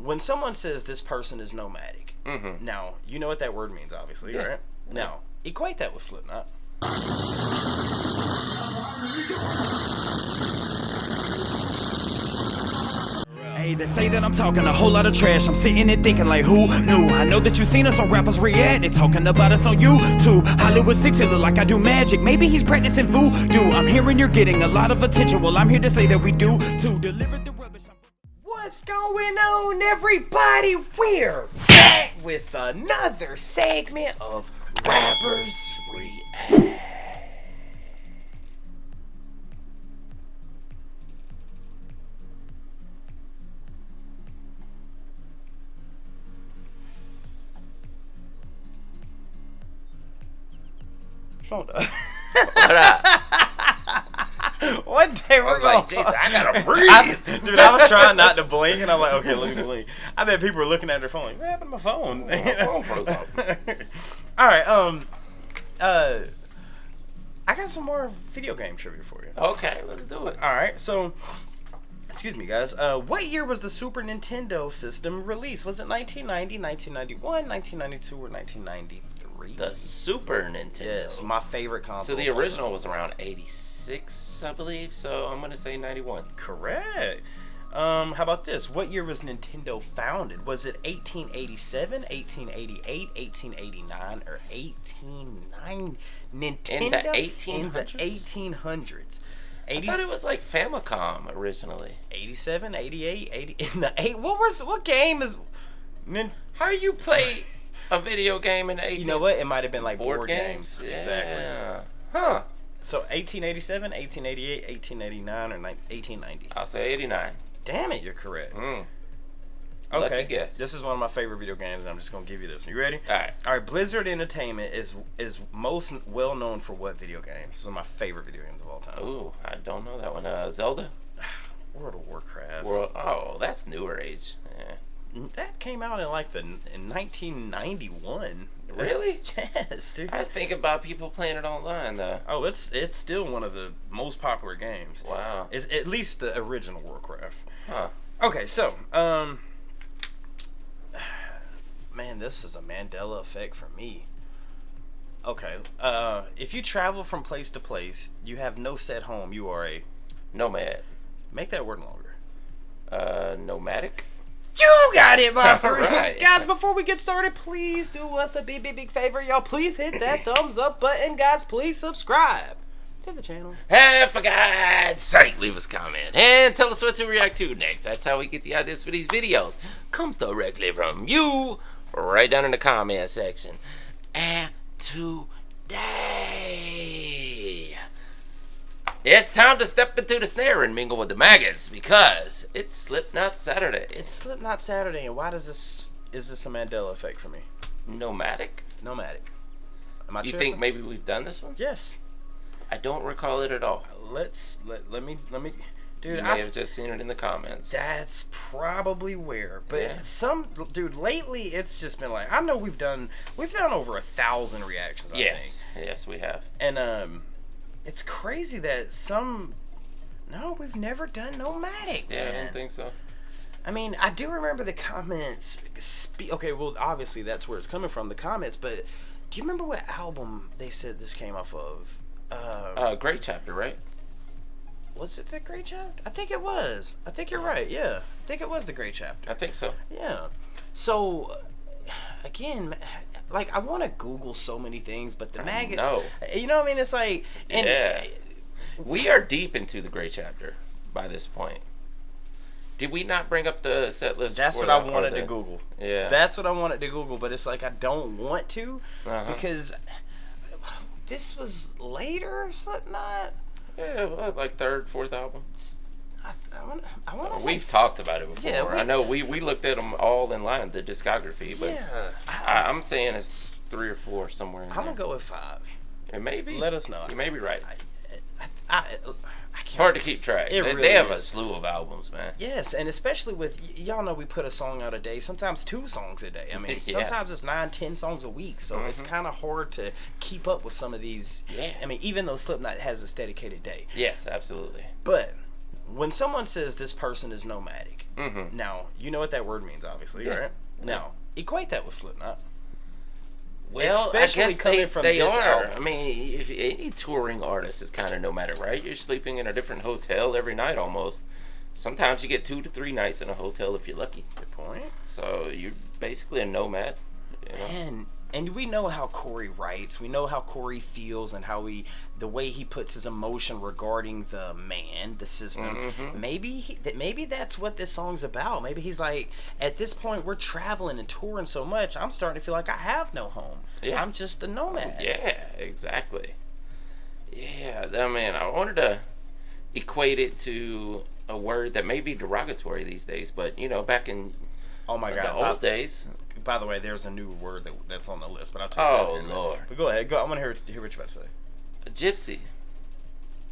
when someone says this person is nomadic, now, you know what that word means, obviously, right? Yeah. Now, equate that with Slipknot. Hey, they say that I'm talking a whole lot of trash. I'm sitting and thinking like, who knew? I know that you seen us on rappers react. They talking about us on YouTube. Hollywood 6, it look like I do magic. Maybe he's practicing voodoo. I'm hearing you're getting a lot of attention. Well, I'm here to say that we do to deliver the rubbish. What's going on, everybody? We're back with another segment of Rappers React. Hold up. What up? One day I was like, Jason, I gotta breathe. Dude, I was trying not to blink, and I'm like, okay, let me blink. I bet people were looking at their phone like, what happened to my phone? My phone froze up. All right, I got some more video game trivia for you. Okay, let's do it. All right, so, excuse me, guys. What year was the Super Nintendo system released? Was it 1990, 1991, 1992, or 1993? The Super Nintendo. Yes, my favorite console. So the original was around 86, I believe. So I'm gonna say 91. Correct. How about this? What year was Nintendo founded? Was it 1887, 1888, 1889, or 1890? Nintendo In the 1800s? In the 1800s. I thought it was like Famicom originally. 87, 88, 80. In the eight. What game is? How you play a video game in the 18? You know what? It might have been like board games. Yeah. Exactly. Huh. So 1887, 1888, 1889, or 1890. I'll say 89. Damn it, you're correct. Okay. Okay. Lucky guess. This is one of my favorite video games, and I'm just gonna give you this. You ready? All right. All right. Blizzard Entertainment is most well known for what video games? This is one of my favorite video games of all time. Ooh, I don't know that one. Zelda. World of Warcraft. Oh, that's newer age. Yeah. That came out in in 1991. Really? Yes, dude. I was thinking about people playing it online though. Oh, it's still one of the most popular games. Wow. It's at least the original Warcraft. Huh. Okay, so man, this is a Mandela effect for me. Okay, if you travel from place to place, you have no set home. You are a Nomad. Make that word longer. Nomadic. You got it, my friend. Right. Guys, before we get started, please do us a big favor. Y'all, please hit that thumbs up button. Guys, please subscribe to the channel. And for God's sake, leave us a comment. And tell us what to react to next. That's how we get the ideas for these videos. Comes directly from you, right down in the comment section. And today, it's time to step into the snare and mingle with the maggots because it's Slipknot Saturday. It's Slipknot Saturday, and why is this a Mandela effect for me? Nomadic? Nomadic. Am I You tripping? think maybe we've done this one? Yes. I don't recall it at all. Let me, dude. You may have just seen it in the comments. That's probably where, but Yeah. dude. Lately, it's just been like I know we've done over 1,000 reactions. I think. Yes, we have. And it's crazy that we've never done Nomadic. Yeah, man. I don't think so. I mean, I do remember the comments. Okay, well, obviously that's where it's coming from, the comments. But do you remember what album they said this came off of? Great Chapter, right? Was it the Great Chapter? I think it was. I think you're right. Yeah, I think it was the Great Chapter. I think so. Yeah. So, again, like I want to Google so many things, but the maggots. know. You know what I mean? It's like, and Yeah. We are deep into the Great Chapter by this point. Did we not bring up the set list? That's what I wanted to Google. Yeah. That's what I wanted to Google, but it's like I don't want to because this was later Slipknot. Yeah, like third, fourth album. I want to. We've talked about it before. Yeah, I know we looked at them all in line, the discography, but Yeah. I'm saying it's 3 or 4 somewhere in I'm there. gonna go with 5. It may be. Let us know. You may be right. I It's hard to keep track. It They really have a is. slew of albums, man. Yes, and especially with y'all know we put a song out a day, sometimes 2 songs a day. I mean, Yeah. sometimes it's 9, 10 songs a week, so it's kind of hard to keep up with some of these. Yeah. I mean, even though Slipknot has its dedicated day. Yes, absolutely. But when someone says this person is nomadic, Mm-hmm. Now, you know what that word means, obviously, right? Now, equate that with Slipknot. Well, Especially I guess coming from they this are. album. I mean, if any touring artist is kind of nomadic, right? You're sleeping in a different hotel every night almost. Sometimes you get 2 to 3 nights in a hotel if you're lucky. Good point. So you're basically a nomad. You know? And we know how Corey writes. We know how Corey feels and how the way he puts his emotion regarding the man, the system. Mm-hmm. Maybe that's what this song's about. Maybe he's like, at this point, we're traveling and touring so much, I'm starting to feel like I have no home. Yeah. I'm just a nomad. Yeah, exactly. Yeah, I mean, I wanted to equate it to a word that may be derogatory these days, but you know, back in Oh my God! the old days. By the way, there's a new word that's on the list, but I'll tell you. Oh Lord! But go ahead. I want to hear what you're about to say. A gypsy.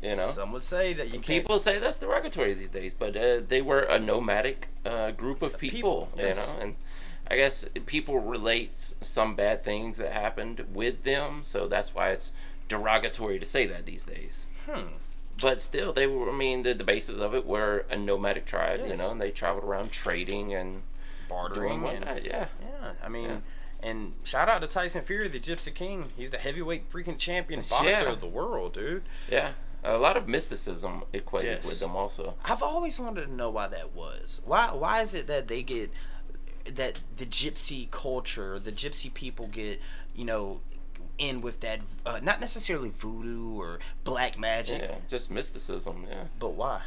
You know, some would say that people say that's derogatory these days, but they were a nomadic group of people. Yes. You know, and I guess people relate some bad things that happened with them, so that's why it's derogatory to say that these days. But still, they were. I mean, the basis of it were a nomadic tribe. Yes. You know, and they traveled around trading and bartering and yeah. I mean, and shout out to Tyson Fury, the Gypsy King. He's the heavyweight freaking champion boxer of the world, dude. Yeah, a lot of mysticism equated Yes. with them also. I've always wanted to know why that was. Why is it that they get that the Gypsy culture, the Gypsy people get, you know, in with that not necessarily voodoo or black magic, Yeah, just mysticism. Yeah. but why?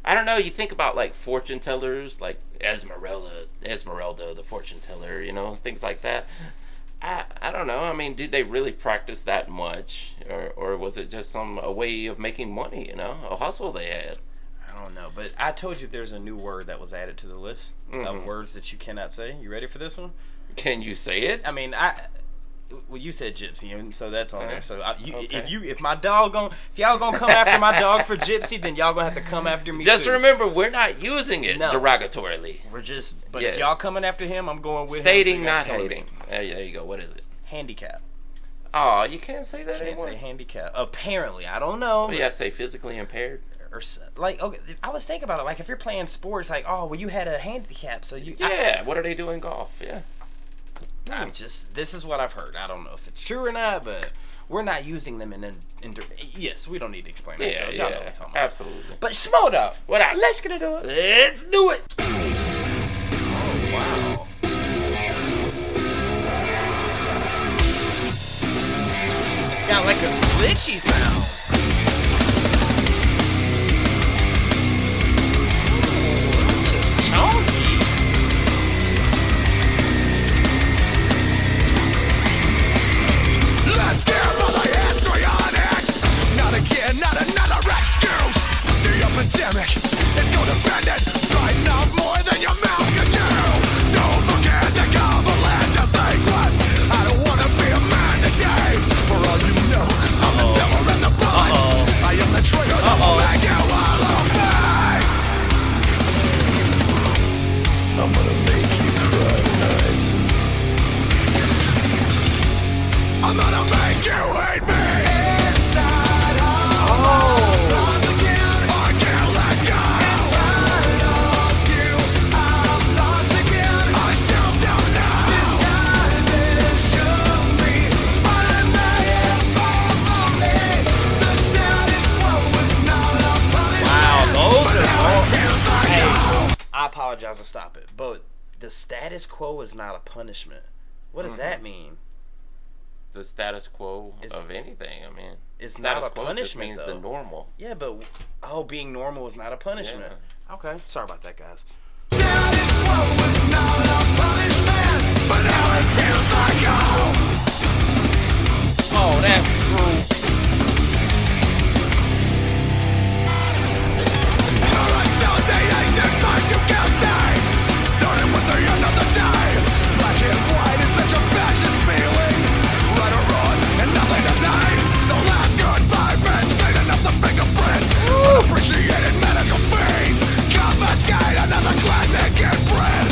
I don't know. You think about like fortune tellers, like Esmeralda, the fortune teller. You know, things like that. I don't know. I mean, did they really practice that much, or was it just a way of making money? You know, a hustle they had. I don't know, but I told you there's a new word that was added to the list of words that you cannot say. You ready for this one? Can you say it? I mean, well, you said Gypsy, and so that's on there. So Okay. if y'all gonna come after my dog for Gypsy, then y'all gonna have to come after me. Just too. remember, we're not using it derogatorily. We're just, but Yes. if y'all coming after him, I'm going with Stating, him. So not hating. There you go. What is it? Handicap. Oh, you can't say that Can't anymore. say handicap. Apparently, I don't know. Well, you have to say physically impaired. Or like, okay, I was thinking about it. Like, if you're playing sports, like, oh, well, you had a handicap, so you. Yeah. What are they doing golf? Yeah. I'm just. This is what I've heard. I don't know if it's true or not, but we're not using them in. Yes, we don't need to explain ourselves. Y'all know what I'm talking about. Absolutely. But Smoke up. What up? Let's get into it. Let's do it. Oh wow. It's got like a glitchy sound. Ooh, this is chunky. Let's get all the histrionics. Not again, not another excuse. The epidemic is codependent, biting off more than your mouth can chew. Don't forget the goblin of banquet. I don't wanna be a man today. For all you know, I'm the devil in the blood. I am the trigger that will make you all obey. I'm gonna make you cry tonight. I'm gonna make you hate me. Inside out, lost again. I can't let go. Inside of you, I'm lost again. I still don't know. Disguises shook me, but I'm not for me. The status quo was not a punishment. Wow, those But are now all. it feels like Hey, I apologize to stop it, but the status quo is not a punishment. What does that mean? The status quo It's- of anything. I mean, it's status not a quo punishment, just means though. the normal. Yeah, but being normal is not a punishment. Okay, sorry about that, guys. status quo was not a punishment. But now it feels like home. Oh, that's cruel. Starting with the end of the day. Black and white is such a fascist feeling. Right or wrong, and nothing to say. The last good vibrance made enough the fingerprints. Unappreciated medical fiends. Confiscate another classic inbred.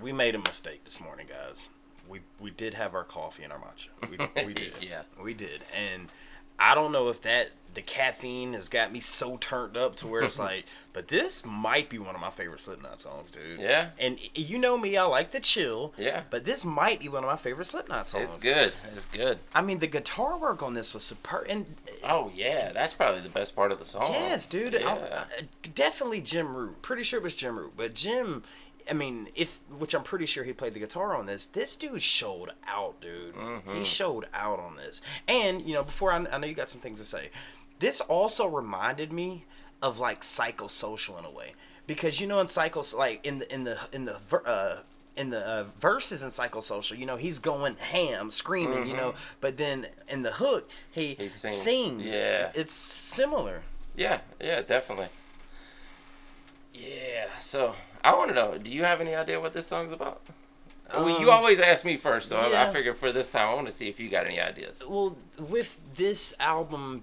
we made a mistake this morning, guys. We did have our coffee and our matcha. We did. Yeah. We did. And I don't know if the caffeine has got me so turned up to where it's like, but this might be one of my favorite Slipknot songs, dude. Yeah. And you know me, I like the chill. Yeah. But this might be one of my favorite Slipknot songs. It's good. It's good. I mean, the guitar work on this was superb. And Oh, yeah. That's probably the best part of the song. yes, dude. Yeah. Definitely Jim Root. Pretty sure it was Jim Root. But Jim, I mean, which I'm pretty sure he played the guitar on this. This dude showed out, dude. Mm-hmm. He showed out on this. And, you know, before I know you got some things to say. This also reminded me of like psychosocial in a way. Because, you know, in like in the verses in psychosocial, you know, he's going ham, screaming, you know, but then in the hook, he sings. Yeah. It's similar. Yeah, definitely. Yeah, so I want to know, do you have any idea what this song's about? Well, you always ask me first, so yeah. I figured for this time I want to see if you got any ideas. Well, with this album,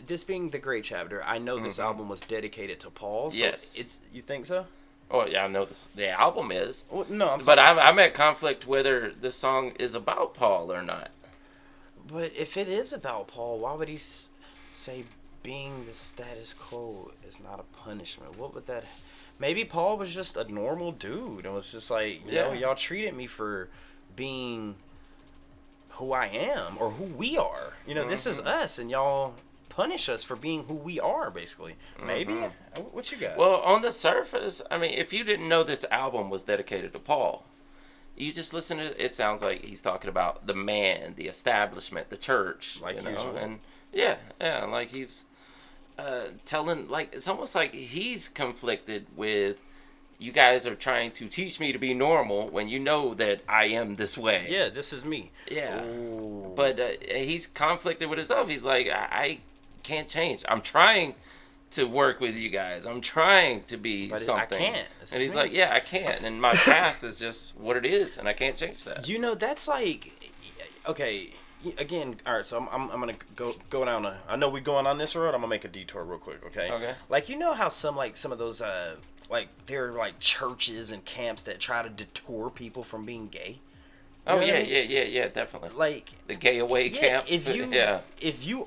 this being the Great Chapter, I know this album was dedicated to Paul. So Yes. You think so? Oh, yeah, I know the album is. Well, no, But I'm at conflict whether this song is about Paul or not. But if it is about Paul, why would he say being the status quo is not a punishment? What would that... Maybe Paul was just a normal dude and was just like, you know, y'all treated me for being who I am or who we are. You know, this is us, and y'all punish us for being who we are, basically. Maybe? What you got? Well, on the surface, I mean, if you didn't know this album was dedicated to Paul, you just listen to it, it sounds like he's talking about the man, the establishment, the church. Like you know? usual. And yeah, like he's telling, like, it's almost like he's conflicted with, you guys are trying to teach me to be normal when you know that I am this way. Yeah, this is me. Yeah. Ooh. But he's conflicted with himself. He's like, I can't change. I'm trying to work with you guys. I'm trying to be But something. I can't. And he's like, yeah, I can't. And my past is just what it is, and I can't change that. You know, that's like, okay, again, all right, so I'm going to go down I know we're going on this road. I'm going to make a detour real quick, okay? Okay. Like, you know how some of those, like, there are, like, churches and camps that try to detour people from being gay? You Oh, know what yeah, I mean? yeah, definitely. Like, The gay away camp. if you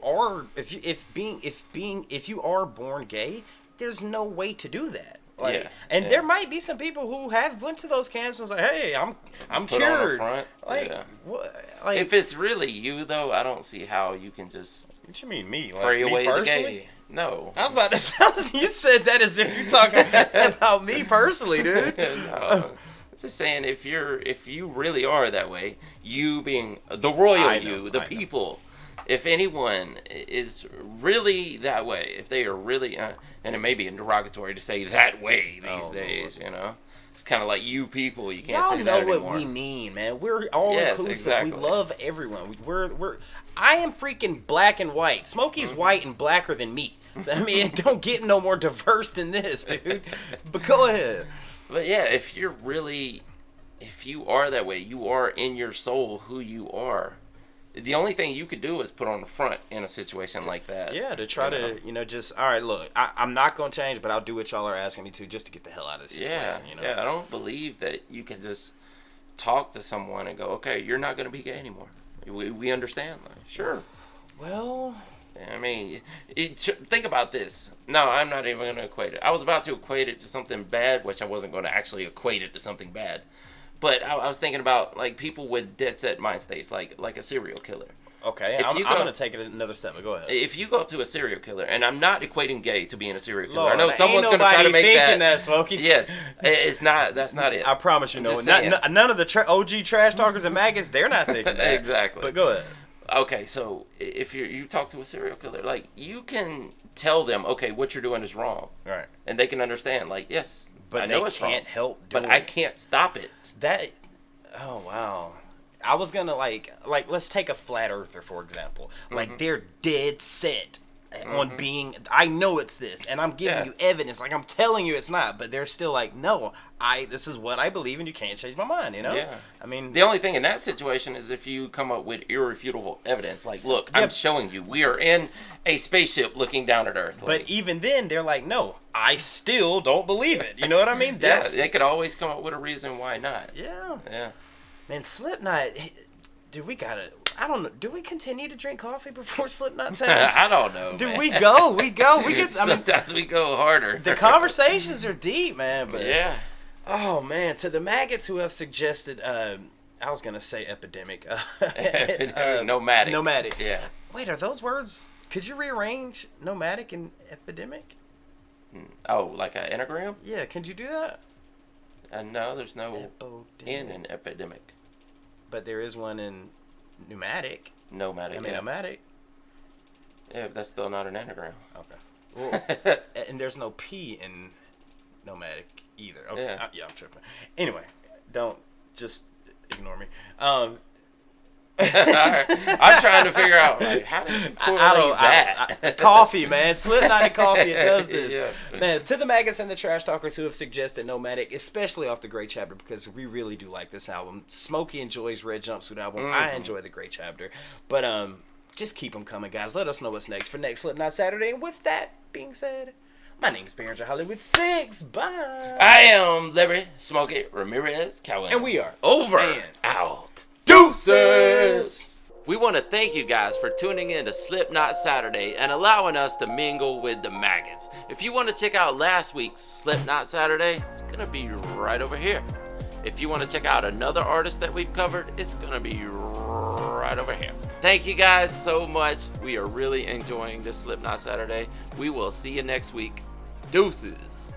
are born gay, there's no way to do that. Like, Yeah, and yeah. there might be some people who have went to those camps and was like, "Hey, I'm Put on the cured." front, Like, yeah. what? Like, If it's really you, though, I don't see how you can just what you mean, me? Like, pray me away the personally? gay. No. I was about to sound. You said that as if you're talking about me personally, dude. No. It's just saying, if you really are that way, you being the royal I know, the I know. people, if anyone is really that way, if they are really, and it may be derogatory to say that way these days, you know, it's kind of like you people, you can't Y'all say know that what anymore. we mean, man. We're all Yes, inclusive. exactly. We love everyone. We're. I am freaking black and white. Smokey's white and blacker than me. I mean, it don't get no more diverse than this, dude. But go ahead. But yeah, if you are that way, you are in your soul who you are. The only thing you could do is put on the front in a situation like that. Yeah, to try to, just, all right, look, I'm not going to change, but I'll do what y'all are asking me to just to get the hell out of this situation, Yeah, I don't believe that you can just talk to someone and go, okay, you're not going to be gay anymore. We understand. Like, sure. Well, I mean, think about this. No, I'm not even going to equate it. I was about to equate it to something bad, which I wasn't going to actually equate it to something bad. But I was thinking about, like, people with dead set mind states, like a serial killer. okay, I'm going to take it another step, but go ahead. If you go up to a serial killer, and I'm not equating gay to being a serial killer. Lord, I know someone's going to try to make thinking that, Smokey. Yes, it's not. That's not it. I promise you, I'm no just one. saying. None of the OG trash talkers and maggots, they're not thinking that. Exactly. But go ahead. Okay, so if you talk to a serial killer, like, you can tell them, okay, what you're doing is wrong. Right. And they can understand, like, yes, But I know they it's can't wrong, help but doing I it. can't stop it. That, oh wow. I was gonna like let's take a flat earther for example. Like they're dead set on being, I know it's this, and I'm giving you evidence, like I'm telling you it's not, but they're still like, no, this is what I believe, and you can't change my mind, you know? Yeah. I mean, the only thing in that situation is if you come up with irrefutable evidence, like, look, I'm showing you, we are in a spaceship looking down at Earth. But even then, they're like, no, I still don't believe it. You know what I mean? They could always come up with a reason why not. Yeah. Yeah. And Slipknot, dude, I don't know. Do we continue to drink coffee before Slipknot Saturday? I don't know. Do man. we go? We get. Sometimes we go harder. The conversations are deep, man. But yeah. Oh man, to the maggots who have suggested, I was gonna say epidemic. Nomadic. Nomadic. Yeah. Wait, are those words? Could you rearrange nomadic and epidemic? Oh, like an anagram? Yeah. Can you do that? No, there's no Epidemic. N in epidemic. But there is one in pneumatic. Nomadic. I mean, nomadic. Yeah, that's still not an anagram. Okay. Well, and there's no P in nomadic either. Okay. Yeah. I'm tripping. Anyway, don't just ignore me. I'm trying to figure out, like, how did you correlate that? Coffee, man. Slipknot and coffee, it does this. Yeah. Man, to the maggots and the trash talkers who have suggested Nomadic, especially off the Great Chapter, because we really do like this album. Smokey enjoys Red Jumpsuit album. I enjoy the Great Chapter. But just keep them coming, guys. Let us know what's next for next Slipknot Saturday. And with that being said, my name is Banter Hollywood 6. Bye. I am Larry Smokey Ramirez Cowan. And we are over and out. Deuces. We want to thank you guys for tuning in to Slipknot Saturday and allowing us to mingle with the maggots. If you want to check out last week's Slipknot Saturday, it's going to be right over here. If you want to check out another artist that we've covered, it's going to be right over here. Thank you guys so much. We are really enjoying this Slipknot Saturday. We will see you next week. Deuces.